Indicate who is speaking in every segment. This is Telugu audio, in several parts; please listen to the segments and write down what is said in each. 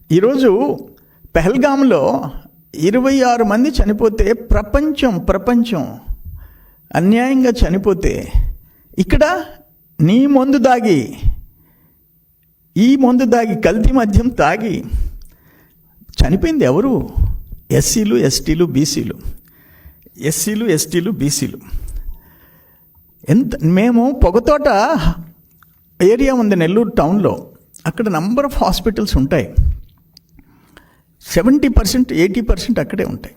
Speaker 1: ఈరోజు పెహల్గాంలో 26 మంది చనిపోతే ప్రపంచం అన్యాయంగా చనిపోతే, ఇక్కడ నీ మందు దాగి, ఈ మందు దాగి, కల్తీ మద్యం తాగి చనిపోయింది ఎవరు? ఎస్సీలు, ఎస్టీలు, బీసీలు. మేము పొగతోట ఏరియా ఉంది నెల్లూరు టౌన్లో, అక్కడ నంబర్ ఆఫ్ హాస్పిటల్స్ ఉంటాయి. 70%, 80% అక్కడే ఉంటాయి.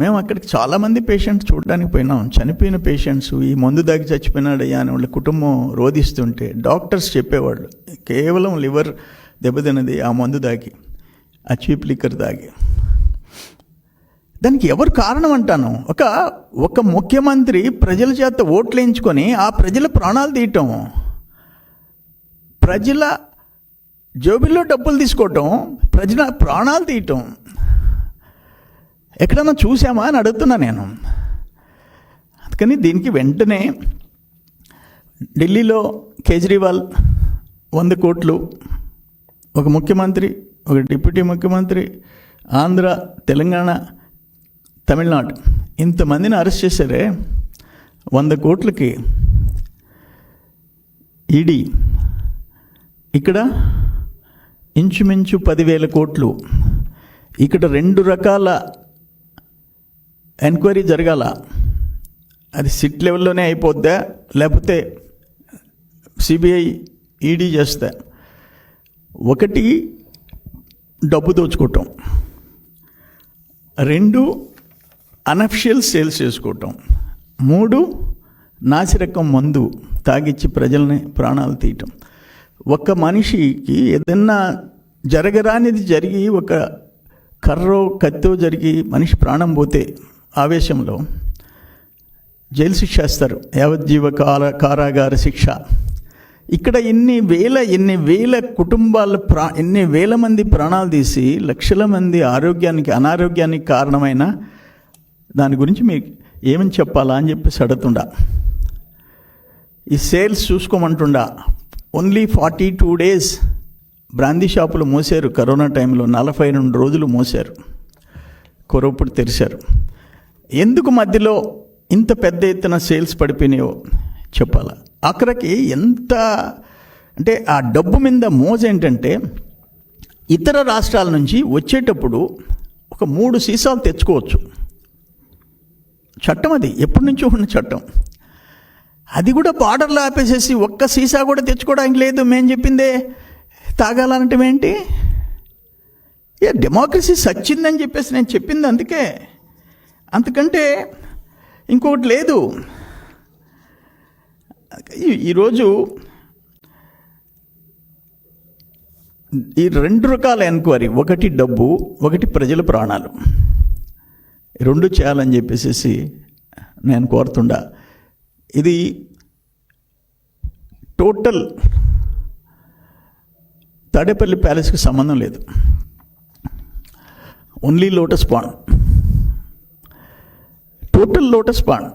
Speaker 1: మేము అక్కడికి చాలామంది పేషెంట్స్ చూడడానికి పోయినాం. చనిపోయిన పేషెంట్స్, ఈ మందు దాగి చచ్చిపోయినాడయ్యా అని వాళ్ళ కుటుంబం రోధిస్తుంటే డాక్టర్స్ చెప్పేవాళ్ళు, కేవలం లివర్ దెబ్బతిన్నది ఆ మందు దాగి, ఆ చీప్ లిక్కర్ దాగి. దానికి ఎవరు కారణం అంటాను? ఒక ముఖ్యమంత్రి ప్రజల చేత ఓట్లు వేయించుకొని ఆ ప్రజల ప్రాణాలు తీయటం, ప్రజల జోబిల్లో డబ్బులు తీసుకోవటం, ప్రజల ప్రాణాలు తీయటం ఎక్కడన్నా చూసామా అని అడుగుతున్నా నేను. అందుకని దీనికి వెంటనే ఢిల్లీలో కేజ్రీవాల్ 100 కోట్లు, ఒక ముఖ్యమంత్రి, ఒక డిప్యూటీ ముఖ్యమంత్రి, ఆంధ్ర, తెలంగాణ, తమిళనాడు, ఇంతమందిని అరెస్ట్ చేశారే 100 కోట్లకి. ఈడీ ఇక్కడ ఇంచుమించు 10,000 కోట్లు. ఇక్కడ 2 రకాల ఎంక్వైరీ జరగాల. అది సిట్ లెవెల్లోనే అయిపోద్దా, లేకపోతే సిబిఐ, ఈడీ చేస్తా? ఒకటి డబ్బు దోచుకోవటం, 2 అనఫిషియల్ సేల్స్ చేసుకోవటం, 3 నాసిరకం మందు తాగిచ్చి ప్రజల్ని ప్రాణాలు తీయటం. ఒక మనిషికి ఏదన్నా జరగరానిది జరిగి, ఒక కర్రో కత్తో జరిగి మనిషి ప్రాణం పోతే ఆవేశంలో జైలు శిక్ష వేస్తారు, యావజ్జీవ కారాగార శిక్ష. ఇక్కడ ఎన్ని వేల కుటుంబాల ఎన్ని వేల మంది ప్రాణాలు తీసి లక్షల మంది అనారోగ్యానికి కారణమైన దాని గురించి మీకు ఏమని చెప్పాలా అని చెప్పేసి అడుగుతుండా. ఈ సేల్స్ చూసుకోమంటుండా. ఓన్లీ 42 డేస్ బ్రాందీ షాపులు మూసారు కరోనా టైంలో. 42 రోజులు మూసారు, కొరప్పుడు తెరిచారు. ఎందుకు మధ్యలో ఇంత పెద్ద ఎత్తున సేల్స్ పడిపోయినాయో చెప్పాలా. అక్కడికి ఎంత అంటే ఆ డబ్బు మీద మోజు ఏంటంటే, ఇతర రాష్ట్రాల నుంచి వచ్చేటప్పుడు ఒక 3 సీసాలు తెచ్చుకోవచ్చు. చట్టం అది, ఎప్పటి నుంచో ఉన్న చట్టం. అది కూడా బార్డర్లో ఆపేసేసి ఒక్క సీసా కూడా తెచ్చుకోవడానికి లేదు. మేము చెప్పిందే తాగాలంటే ఏంటి? డెమోక్రసీ సచ్చిందని చెప్పేసి నేను చెప్పింది అందుకే, అంతకంటే ఇంకొకటి లేదు. ఈరోజు ఈ 2 రకాల ఎంక్వైరీ, ఒకటి డబ్బు, ఒకటి ప్రజల ప్రాణాలు, 2 చేయాలని చెప్పేసి నేను కోరుతుండా. ఇది టోటల్ తాడేపల్లి ప్యాలెస్కి సంబంధం లేదు. Only lotus pond, total lotus pond.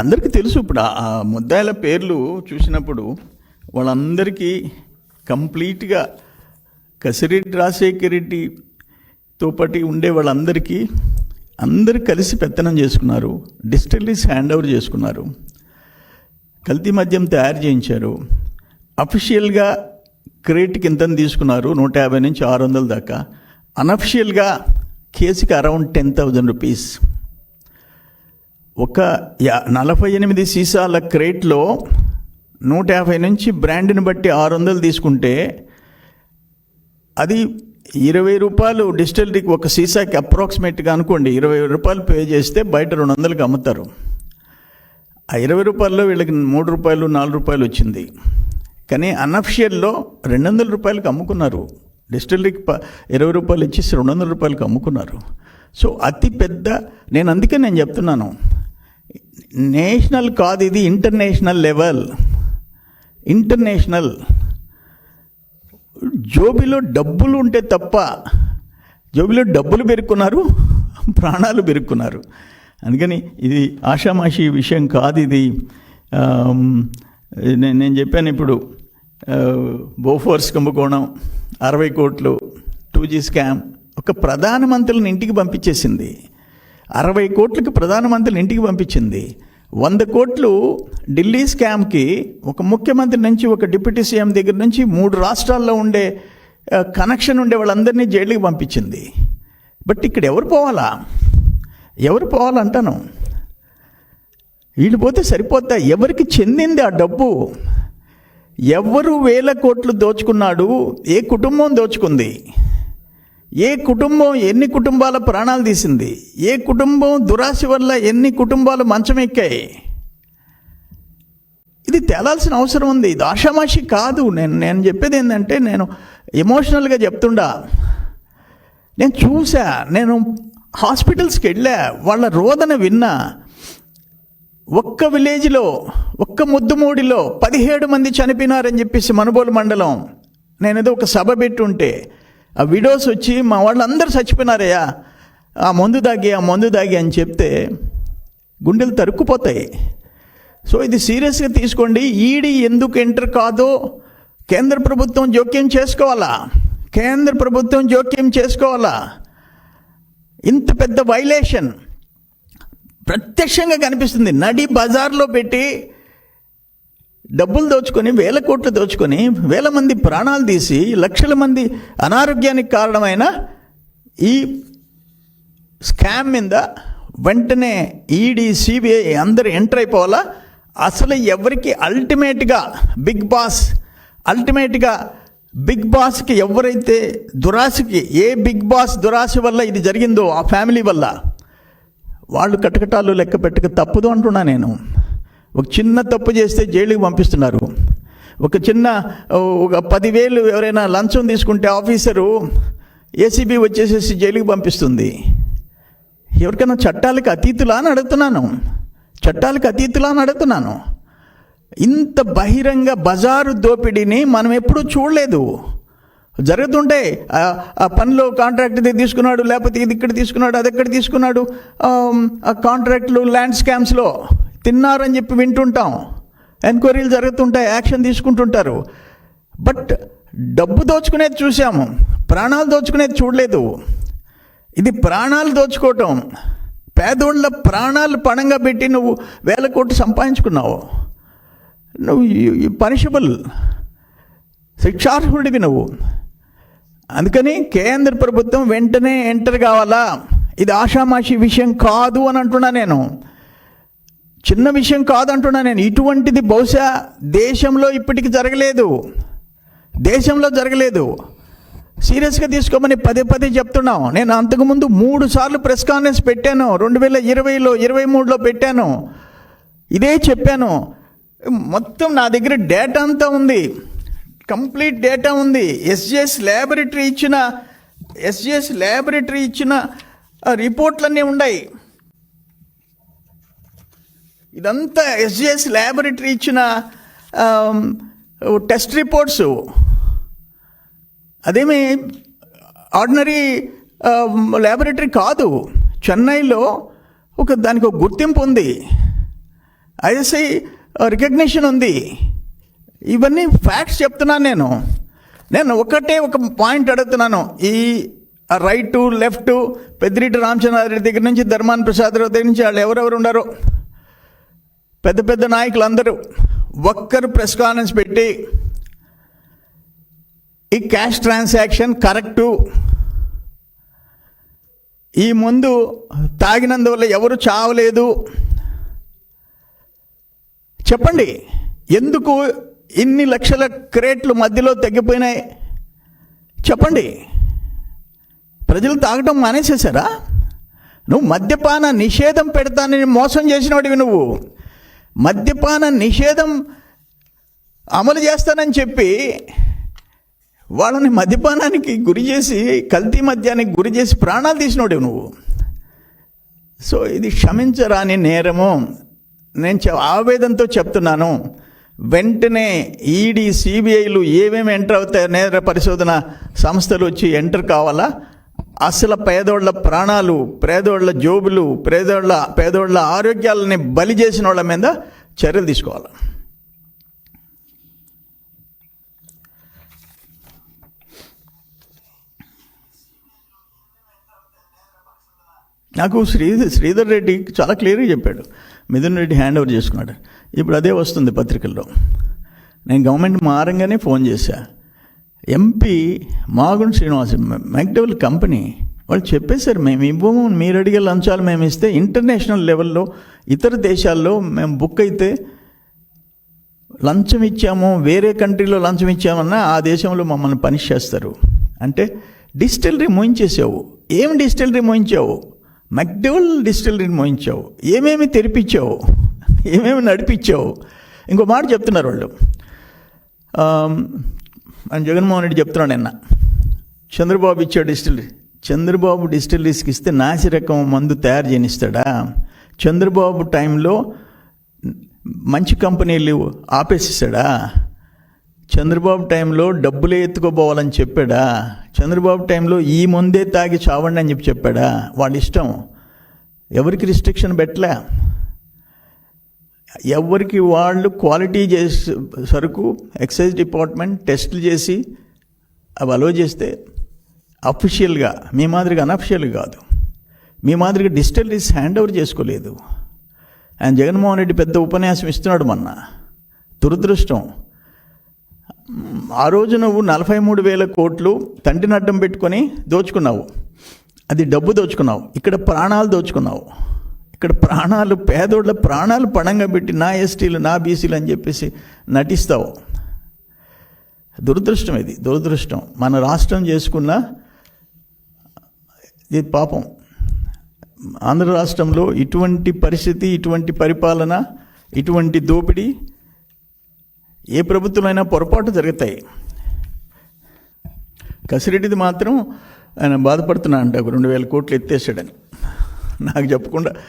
Speaker 1: అందరికీ తెలుసు. ఇప్పుడు ఆ ముద్దాయిల పేర్లు చూసినప్పుడు వాళ్ళందరికీ కంప్లీట్గా కసిరెడ్డి రాజశేఖర రెడ్డితో పాటు ఉండే వాళ్ళందరికీ అందరూ కలిసి పెత్తనం చేసుకున్నారు. డిస్టిలరీస్ హ్యాండ్ ఓవర్ చేసుకున్నారు, కల్తీ మద్యం తయారు చేయించారు. అఫీషియల్గా క్రేట్కి ఎంతని తీసుకున్నారు, 150 నుంచి 600 దాకా. అనఫిషియల్గా కేసుకి అరౌండ్ 10,000 రూపీస్. ఒక 48 సీసాల క్రేట్లో 150 నుంచి బ్రాండ్ని బట్టి 600 తీసుకుంటే అది 20 రూపాయలు డిస్టిలరీకి ఒక సీసాకి అప్రాక్సిమేట్గా అనుకోండి. 20 రూపాయలు పే చేస్తే బయట 200కి అమ్ముతారు. ఆ 20 రూపాయల్లో వీళ్ళకి 3 రూపాయలు 4 రూపాయలు వచ్చింది. కానీ అన్అఫిషియల్లో 200 రూపాయలకి అమ్ముకున్నారు. డిస్టిలరీకి 20 రూపాయలు ఇచ్చేసి 200 రూపాయలకి అమ్ముకున్నారు. సో అతి పెద్ద, అందుకే నేను చెప్తున్నాను, నేషనల్ కాదు ఇది, ఇంటర్నేషనల్ లెవెల్. ఇంటర్నేషనల్. జోబిలో డబ్బులు ఉంటే తప్ప, జోబిలో డబ్బులు పెరుక్కున్నారు, ప్రాణాలు పెరుక్కున్నారు. అందుకని ఇది ఆషామాషి విషయం కాదు. ఇది నేను చెప్పాను ఇప్పుడు, బోఫోర్స్ కుంభకోణం, 60 కోట్లు, 2G స్కామ్ ఒక ప్రధానమంత్రిని ఇంటికి పంపించేసింది. 60 కోట్లకి ప్రధానమంత్రిని ఇంటికి పంపించింది. 100 కోట్లు ఢిల్లీ స్కామ్కి ఒక ముఖ్యమంత్రి నుంచి, ఒక డిప్యూటీ సీఎం దగ్గర నుంచి 3 రాష్ట్రాల్లో ఉండే కనెక్షన్ ఉండే వాళ్ళందరినీ జైలుకి పంపించింది. బట్ ఇక్కడ ఎవరు పోవాలంటాను? వీళ్ళు పోతే సరిపోతా? ఎవరికి చెందింది ఆ డబ్బు? ఎవరు 1000 కోట్లు దోచుకున్నాడు? ఏ కుటుంబం దోచుకుంది? ఏ కుటుంబం ఎన్ని కుటుంబాల ప్రాణాలు తీసింది? ఏ కుటుంబం దురాశ వల్ల ఎన్ని కుటుంబాలు మంచం ఎక్కాయి? ఇది తేలాల్సిన అవసరం ఉంది. ఇది ఆషామాషి కాదు. నేను చెప్పేది ఏంటంటే, నేను ఎమోషనల్గా చెప్తుండా. నేను చూసా, నేను హాస్పిటల్స్కి వెళ్ళా, వాళ్ళ రోదన విన్నా. ఒక్క విలేజ్లో, ఒక్క ముద్దుమూడిలో 17 మంది చనిపోయినారని చెప్పేసి మనుబోలు మండలం, నేనేదో ఒక సభ పెట్టుంటే ఆ విడోస్ వచ్చి మా వాళ్ళందరూ చచ్చిపోయినారయ్యా ఆ మందు దాగి అని చెప్తే గుండెలు తరుక్కుపోతాయి. సో ఇది సీరియస్గా తీసుకోండి. ఈడీ ఎందుకు ఎంటర్ కాదో కేంద్ర ప్రభుత్వం జోక్యం చేసుకోవాలా. ఇంత పెద్ద వైలేషన్ ప్రత్యక్షంగా కనిపిస్తుంది. నడి బజార్లో పెట్టి డబ్బులు దోచుకొని, 1000 కోట్లు దోచుకొని, 1000 మంది ప్రాణాలు తీసి, లక్షల మంది అనారోగ్యానికి కారణమైన ఈ స్కామ్ మీద వెంటనే ఈడీ, సిబిఐ అందరూ ఎంటర్ అయిపోవాలా. అసలు ఎవరికి అల్టిమేట్గా బిగ్ బాస్కి ఎవరైతే దురాశకి, ఏ బిగ్ బాస్ దురాశ వల్ల ఇది జరిగిందో, ఆ ఫ్యామిలీ వల్ల, వాళ్ళు కటకటాలు లెక్క పెట్టక తప్పదు అంటున్నా నేను. ఒక చిన్న తప్పు చేస్తే జైలుకి పంపిస్తున్నారు. ఒక 10,000 ఎవరైనా లంచం తీసుకుంటే ఆఫీసరు, ఏసీబీ వచ్చేసేసి జైలుకి పంపిస్తుంది. ఎవరికైనా చట్టాలకు అతీతులా అని అడుగుతున్నాను. ఇంత బహిరంగ బజారు దోపిడీని మనం ఎప్పుడూ చూడలేదు. జరుగుతుంటే ఆ పనిలో కాంట్రాక్ట్ తీసుకున్నాడు, లేకపోతే ఇది ఇక్కడ తీసుకున్నాడు, అది ఎక్కడ తీసుకున్నాడు, ఆ కాంట్రాక్ట్లు, ల్యాండ్ స్కామ్స్లో తిన్నారని చెప్పి వింటుంటాం. ఎంక్వైరీలు జరుగుతుంటాయి, యాక్షన్ తీసుకుంటుంటారు. బట్ డబ్బు దోచుకునేది చూసాము, ప్రాణాలు దోచుకునేది చూడలేదు. ఇది ప్రాణాలు దోచుకోవటం. పేదోళ్ళ ప్రాణాలు పణంగా పెట్టి నువ్వు 1000 కోట్లు సంపాదించుకున్నావు. నువ్వు పనిషబుల్, శిక్షార్హుడివి నువ్వు. అందుకని కేంద్ర ప్రభుత్వం వెంటనే ఎంటర్ కావాలా. ఇది ఆషామాషి విషయం కాదు అని అంటున్నా నేను. చిన్న విషయం కాదంటున్నా నేను. ఇటువంటిది బహుశా దేశంలో ఇప్పటికి జరగలేదు. సీరియస్గా తీసుకోమని పదే చెప్తున్నాం. నేను అంతకుముందు 3 సార్లు ప్రెస్ కాన్ఫరెన్స్ పెట్టాను. 2020లో, 23లో పెట్టాను. ఇదే చెప్పాను. మొత్తం నా దగ్గర డేటా అంతా ఉంది, కంప్లీట్ డేటా ఉంది. ఎస్జిఎస్ ల్యాబొరేటరీ ఇచ్చిన రిపోర్ట్లన్నీ ఉన్నాయి. ఇదంతా ఎస్జిఎస్ ల్యాబొరేటరీ ఇచ్చిన టెస్ట్ రిపోర్ట్స్. అదేమి ఆర్డినరీ ల్యాబొరేటరీ కాదు. చెన్నైలో దానికి ఒక గుర్తింపు ఉంది, ఐఎస్ఐ రికగ్నిషన్ ఉంది. ఇవన్నీ ఫ్యాక్ట్స్ చెప్తున్నాను నేను ఒక పాయింట్ అడుగుతున్నాను. ఈ రైట్ లెఫ్ట్, పెద్దిరెడ్డి రామచంద్రారెడ్డి దగ్గర నుంచి, ధర్మాన ప్రసాద్ రావు దగ్గర నుంచి, వాళ్ళు ఎవరెవరు ఉండారో పెద్ద నాయకులందరూ ఒక్కరు ప్రెస్ కాన్ఫరెన్స్ పెట్టి ఈ క్యాష్ ట్రాన్సాక్షన్ కరెక్టు, ఈ ముందు తాగినందువల్ల ఎవరు చావలేదు, చెప్పండి. ఎందుకు ఇన్ని లక్షల క్రేట్లు మధ్యలో తగ్గిపోయినాయి చెప్పండి. ప్రజలు తాగటం మానేసేసారా? నువ్వు మద్యపాన నిషేధం పెడతానని మోసం చేసినవాడివి. నువ్వు మద్యపాన నిషేధం అమలు చేస్తానని చెప్పి వాళ్ళని మద్యపానానికి గురి చేసి, కల్తీ మద్యానికి గురి చేసి ప్రాణాలు తీసినోడేవు నువ్వు. సో ఇది క్షమించరాని నేరము. నేను ఆవేదనతో చెప్తున్నాను. వెంటనే ఈడీ, సిబిఐలు ఏమేమి ఎంటర్ అవుతాయి, నేర పరిశోధన సంస్థలు వచ్చి ఎంటర్ కావాలా. అసలు పేదోళ్ల ప్రాణాలు, పేదోళ్ల జోబులు, పేదోళ్ల ఆరోగ్యాలని బలి చేసిన వాళ్ళ మీద చర్యలు తీసుకోవాలి. నాకు శ్రీధర్ రెడ్డి చాలా క్లియర్గా చెప్పాడు, మిథున్ రెడ్డి హ్యాండ్ ఓవర్ చేసుకున్నాడు. ఇప్పుడు అదే వస్తుంది పత్రికల్లో. నేను గవర్నమెంట్ మారంగానే ఫోన్ చేశా. MP Magunta Srinivas McDowell company వాళ్ళు చెప్పేశారు, మేము ఇవ్వము, మీరు అడిగే లంచాలు మేము ఇస్తే ఇంటర్నేషనల్ లెవెల్లో ఇతర దేశాల్లో మేము బుక్ అయితే లంచం ఇచ్చాము, వేరే కంట్రీలో లంచం ఇచ్చామన్నా ఆ దేశంలో మమ్మల్ని పనిష్ చేస్తారు. అంటే డిస్టిలరీ మోయించేసావు. ఏం డిస్టిలరీ మోయించావు? మెక్డవల్ డిస్టిలరీని మోయించావు. ఏమేమి తెరిపించావు, ఏమేమి నడిపించావు. ఇంకో మాట చెప్తున్నారు వాళ్ళు, జగన్మోహన్ రెడ్డి చెప్తున్నాడు నిన్న, చంద్రబాబు ఇచ్చాడు డిస్టిలరీ. చంద్రబాబు డిస్టిలరీస్కి ఇస్తే నాసిరకం మందు తయారు చేయనిస్తాడా? చంద్రబాబు టైంలో మంచి కంపెనీలు ఆపేసేసాడా? చంద్రబాబు టైంలో డబ్బులే ఎత్తుకోపోవాలని చెప్పాడా? చంద్రబాబు టైంలో ఈ ముందే తాగి చావండి అని చెప్పాడా? వాళ్ళ ఇష్టం, ఎవరికి రిస్ట్రిక్షన్ పెట్టలే. ఎవరికి వాళ్ళు క్వాలిటీ చేసి సరుకు ఎక్సైజ్ డిపార్ట్మెంట్ టెస్టులు చేసి అవి అలో చేస్తే అఫీషియల్గా, మీ మాదిరిగా అనఫిషియల్గా కాదు, మీ మాదిరిగా డిస్టిలరీస్ హ్యాండ్ ఓవర్ చేసుకోలేదు. ఆయన జగన్మోహన్ రెడ్డి పెద్ద ఉపన్యాసం ఇస్తున్నాడు మొన్న. దురదృష్టం, ఆ రోజు నువ్వు 43,000 కోట్లు తండ్రిని అడ్డం పెట్టుకొని దోచుకున్నావు. అది డబ్బు దోచుకున్నావు. ఇక్కడ ప్రాణాలు దోచుకున్నావు. ఇక్కడ ప్రాణాలు, పేదోళ్ళ ప్రాణాలు పణంగా పెట్టి నా ఎస్టీలు నా బీసీలు అని చెప్పేసి నటిస్తావు. దురదృష్టం, ఇది దురదృష్టం. మన రాష్ట్రం చేసుకున్న ఇది పాపం. ఆంధ్ర రాష్ట్రంలో ఇటువంటి పరిస్థితి, ఇటువంటి పరిపాలన, ఇటువంటి దోపిడీ ఏ ప్రభుత్వమైనా పొరపాటు జరుగుతాయి. కసిరెడ్డిది మాత్రం ఆయన బాధపడుతున్నా అంట, 2,000 కోట్లు ఎత్తేసాడని. నాకు చెప్పకుండా